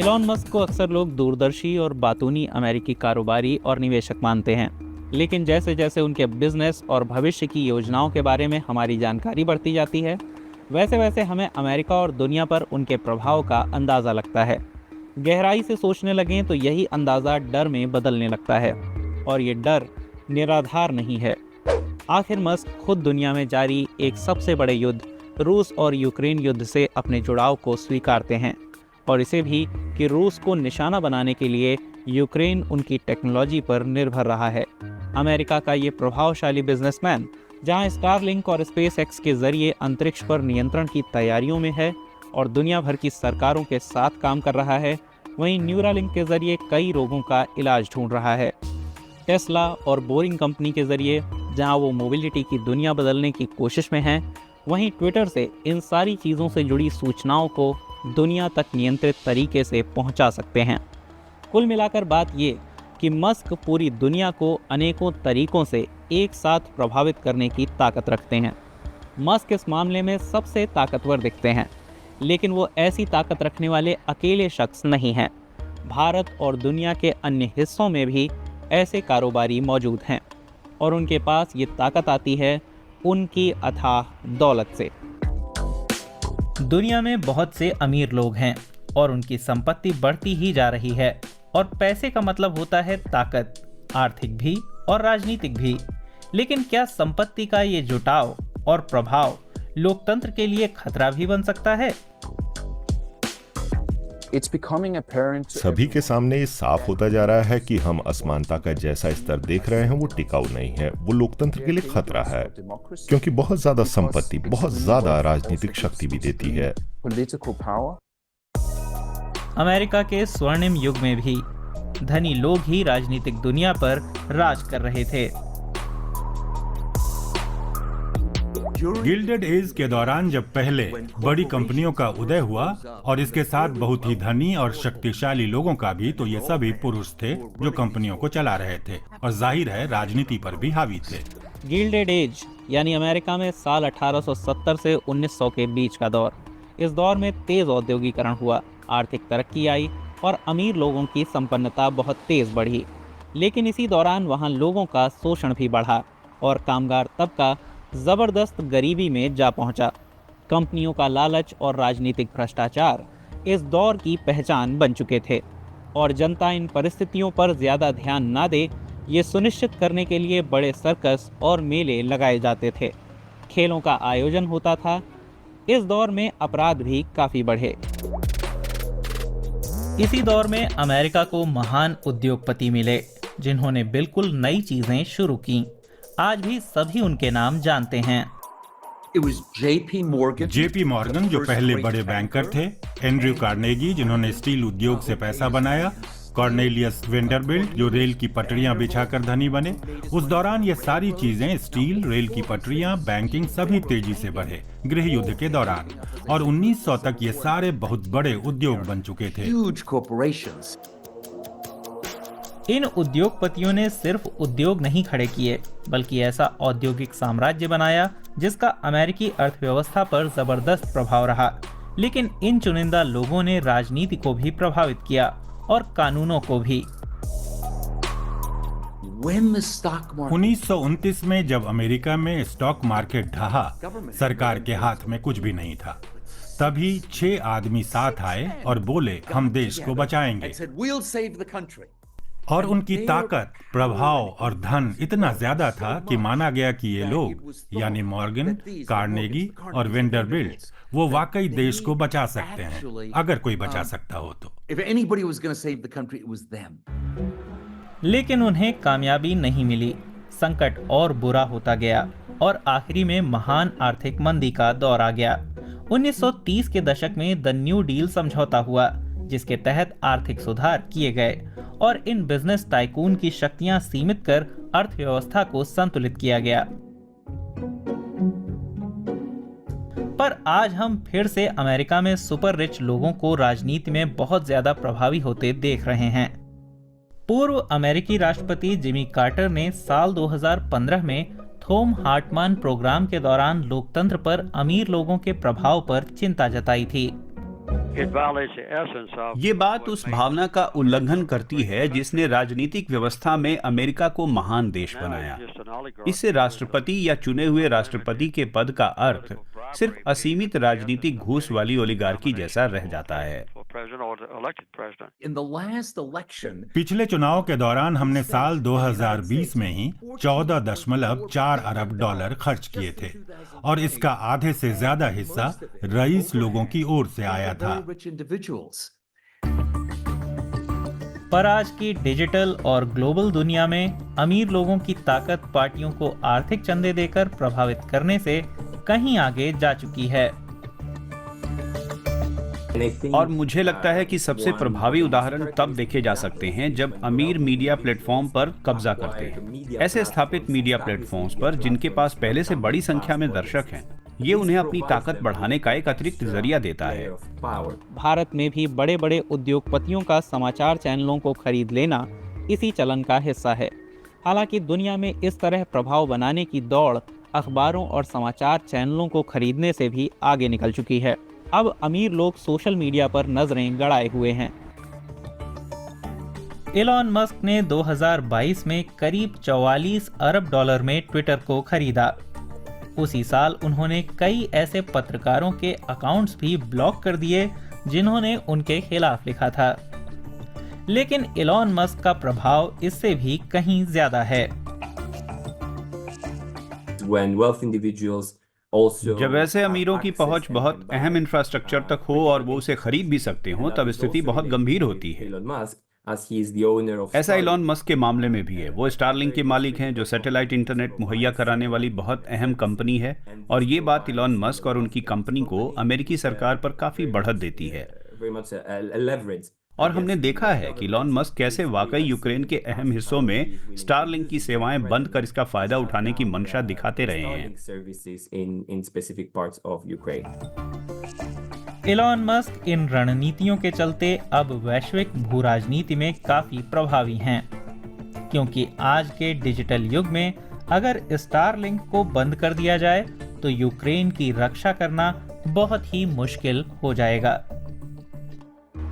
Elon Musk को अक्सर लोग दूरदर्शी और बातूनी अमेरिकी कारोबारी और निवेशक मानते हैं, लेकिन जैसे जैसे उनके बिजनेस और भविष्य की योजनाओं के बारे में हमारी जानकारी बढ़ती जाती है, वैसे वैसे हमें अमेरिका और दुनिया पर उनके प्रभाव का अंदाज़ा लगता है। गहराई से सोचने लगें तो यही अंदाज़ा डर में बदलने लगता है, और ये डर निराधार नहीं है। आखिर मस्क खुद दुनिया में जारी एक सबसे बड़े युद्ध, रूस और यूक्रेन युद्ध से अपने जुड़ाव को स्वीकारते हैं, और इसे भी कि रूस को निशाना बनाने के लिए यूक्रेन उनकी टेक्नोलॉजी पर निर्भर रहा है। अमेरिका का ये प्रभावशाली बिजनेसमैन जहां स्टारलिंक और स्पेस एक्स के जरिए अंतरिक्ष पर नियंत्रण की तैयारियों में है और दुनिया भर की सरकारों के साथ काम कर रहा है, वहीं न्यूरालिंक के जरिए कई रोगों का इलाज ढूंढ रहा है। टेस्ला और बोरिंग कंपनी के जरिए जहां वो मोबिलिटी की दुनिया बदलने की कोशिश में है, वहीं ट्विटर से इन सारी चीज़ों से जुड़ी सूचनाओं को दुनिया तक नियंत्रित तरीके से पहुंचा सकते हैं। कुल मिलाकर बात ये कि मस्क पूरी दुनिया को अनेकों तरीकों से एक साथ प्रभावित करने की ताकत रखते हैं। मस्क इस मामले में सबसे ताकतवर दिखते हैं, लेकिन वो ऐसी ताकत रखने वाले अकेले शख्स नहीं हैं। भारत और दुनिया के अन्य हिस्सों में भी ऐसे कारोबारी मौजूद हैं, और उनके पास ये ताकत आती है उनकी अथाह दौलत से। दुनिया में बहुत से अमीर लोग हैं और उनकी संपत्ति बढ़ती ही जा रही है, और पैसे का मतलब होता है ताकत, आर्थिक भी और राजनीतिक भी। लेकिन क्या संपत्ति का ये जुटाव और प्रभाव लोकतंत्र के लिए खतरा भी बन सकता है? सभी के सामने ये साफ होता जा रहा है कि हम असमानता का जैसा स्तर देख रहे हैं वो टिकाऊ नहीं है, वो लोकतंत्र के लिए खतरा है, क्योंकि बहुत ज्यादा संपत्ति बहुत ज्यादा राजनीतिक शक्ति भी देती है। अमेरिका के स्वर्णिम युग में भी धनी लोग ही राजनीतिक दुनिया पर राज कर रहे थे। गिल्डेड एज के दौरान जब पहले बड़ी कंपनियों का उदय हुआ और इसके साथ बहुत ही धनी और शक्तिशाली लोगों का भी, तो ये सभी पुरुष थे जो कंपनियों को चला रहे थे और जाहिर है राजनीति पर भी हावी थे। गिल्डेड एज यानी अमेरिका में साल 1870 से 1900 के बीच का दौर। इस दौर में तेज औद्योगिकरण हुआ, आर्थिक तरक्की आई और अमीर लोगों की संपन्नता बहुत तेज बढ़ी। लेकिन इसी दौरान वहां लोगों का शोषण भी बढ़ा और कामगार तबका जबरदस्त गरीबी में जा पहुंचा। कंपनियों का लालच और राजनीतिक भ्रष्टाचार इस दौर की पहचान बन चुके थे, और जनता इन परिस्थितियों पर ज्यादा ध्यान ना दे, ये सुनिश्चित करने के लिए बड़े सर्कस और मेले लगाए जाते थे। खेलों का आयोजन होता था। इस दौर में अपराध भी काफी बढ़े। इसी दौर में अमेरिका को महान उद्योगपति मिले, जिन्होंने बिल्कुल नई चीजें शुरू की। आज भी सभी उनके नाम जानते हैं। जेपी मॉर्गन जो पहले बड़े बैंकर थे, एंड्रयू कार्नेगी जिन्होंने स्टील उद्योग से पैसा बनाया, कॉर्नेलियस वेंडरबिल्ट जो रेल की पटरियां बिछाकर धनी बने। उस दौरान ये सारी चीजें, स्टील, रेल की पटरियां, बैंकिंग, सभी तेजी से बढ़े गृह युद्ध के दौरान, और 1900 तक ये सारे बहुत बड़े उद्योग बन चुके थे। इन उद्योगपतियों ने सिर्फ उद्योग नहीं खड़े किए, बल्कि ऐसा औद्योगिक साम्राज्य बनाया जिसका अमेरिकी अर्थव्यवस्था पर जबरदस्त प्रभाव रहा। लेकिन इन चुनिंदा लोगों ने राजनीति को भी प्रभावित किया और कानूनों को भी। 1929 में जब अमेरिका में स्टॉक मार्केट ढहा, सरकार के हाथ में कुछ भी नहीं था। तभी 6 आदमी साथ आए और बोले, हम देश को बचाएंगे। और उनकी ताकत, प्रभाव और धन इतना ज्यादा था कि माना गया कि ये लोग यानी मॉर्गन, कार्नेगी और वेंडरबिल्ट वो वाकई देश को बचा सकते हैं, अगर कोई बचा सकता हो तो। लेकिन उन्हें कामयाबी नहीं मिली। संकट और बुरा होता गया और आखिरी में महान आर्थिक मंदी का दौर आ गया। 1930 के दशक में द न्यू डील समझौता हुआ, जिसके तहत आर्थिक सुधार किए गए और इन बिजनेस टाइकून की शक्तियां सीमित कर अर्थव्यवस्था को संतुलित किया गया। पर आज हम फिर से अमेरिका में सुपर रिच लोगों को राजनीति में बहुत ज्यादा प्रभावी होते देख रहे हैं। पूर्व अमेरिकी राष्ट्रपति जिमी कार्टर ने साल 2015 में थॉम हार्टमैन प्रोग्राम के दौरान लोकतंत्र पर अमीर लोगों के प्रभाव पर चिंता जताई थी। ये बात उस भावना का उल्लंघन करती है जिसने राजनीतिक व्यवस्था में अमेरिका को महान देश बनाया। इससे राष्ट्रपति या चुने हुए राष्ट्रपति के पद का अर्थ सिर्फ असीमित राजनीतिक घूस वाली ओलिगार्की जैसा रह जाता है। पिछले चुनाव के दौरान हमने साल 2020 में ही 14.4 अरब डॉलर खर्च किए थे और इसका आधे से ज्यादा हिस्सा रईस लोगों की ओर से आया था। पर आज की डिजिटल और ग्लोबल दुनिया में अमीर लोगों की ताकत पार्टियों को आर्थिक चंदे देकर प्रभावित करने से कहीं आगे जा चुकी है। और मुझे लगता है कि सबसे प्रभावी उदाहरण तब देखे जा सकते हैं जब अमीर मीडिया प्लेटफॉर्म पर कब्जा करते हैं। ऐसे स्थापित मीडिया प्लेटफॉर्म्स पर जिनके पास पहले से बड़ी संख्या में दर्शक हैं, ये उन्हें अपनी ताकत बढ़ाने का एक अतिरिक्त जरिया देता है। भारत में भी बड़े बड़े उद्योगपतियों का समाचार चैनलों को खरीद लेना इसी चलन का हिस्सा है। हालांकि दुनिया में इस तरह प्रभाव बनाने की दौड़ अखबारों और समाचार चैनलों को खरीदने से भी आगे निकल चुकी है। अब अमीर लोग सोशल मीडिया पर नजरें गड़ाए हुए हैं। एलॉन मस्क ने 2022 में करीब 44 अरब डॉलर में ट्विटर को खरीदा। उसी साल उन्होंने कई ऐसे पत्रकारों के अकाउंट्स भी ब्लॉक कर दिए जिन्होंने उनके खिलाफ लिखा था। लेकिन एलॉन मस्क का प्रभाव इससे भी कहीं ज्यादा है। जब ऐसे अमीरों की पहुंच बहुत अहम इंफ्रास्ट्रक्चर तक हो और वो उसे खरीद भी सकते हो, तब स्थिति बहुत गंभीर होती है। ऐसा एलॉन मस्क के मामले में भी है। वो स्टारलिंक के मालिक हैं, जो सैटेलाइट इंटरनेट मुहैया कराने वाली बहुत अहम कंपनी है, और ये बात एलॉन मस्क और उनकी कंपनी को अमेरिकी सरकार पर काफी बढ़त देती है। और हमने देखा है कि एलॉन मस्क कैसे वाकई यूक्रेन के अहम हिस्सों में स्टारलिंक की सेवाएं बंद कर इसका फायदा उठाने की मंशा दिखाते रहे हैं। एलॉन मस्क इन रणनीतियों के चलते अब वैश्विक भू राजनीति में काफी प्रभावी हैं, क्योंकि आज के डिजिटल युग में अगर स्टारलिंक को बंद कर दिया जाए तो यूक्रेन की रक्षा करना बहुत ही मुश्किल हो जाएगा।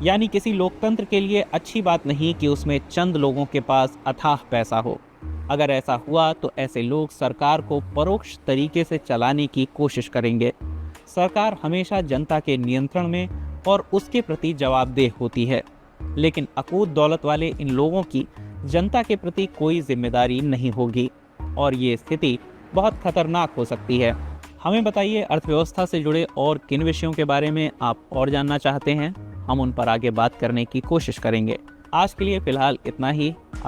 यानी किसी लोकतंत्र के लिए अच्छी बात नहीं कि उसमें चंद लोगों के पास अथाह पैसा हो। अगर ऐसा हुआ तो ऐसे लोग सरकार को परोक्ष तरीके से चलाने की कोशिश करेंगे। सरकार हमेशा जनता के नियंत्रण में और उसके प्रति जवाबदेह होती है, लेकिन अकूत दौलत वाले इन लोगों की जनता के प्रति कोई जिम्मेदारी नहीं होगी और ये स्थिति बहुत खतरनाक हो सकती है। हमें बताइए, अर्थव्यवस्था से जुड़े और किन विषयों के बारे में आप और जानना चाहते हैं? हम उन पर आगे बात करने की कोशिश करेंगे। आज के लिए फिलहाल इतना ही।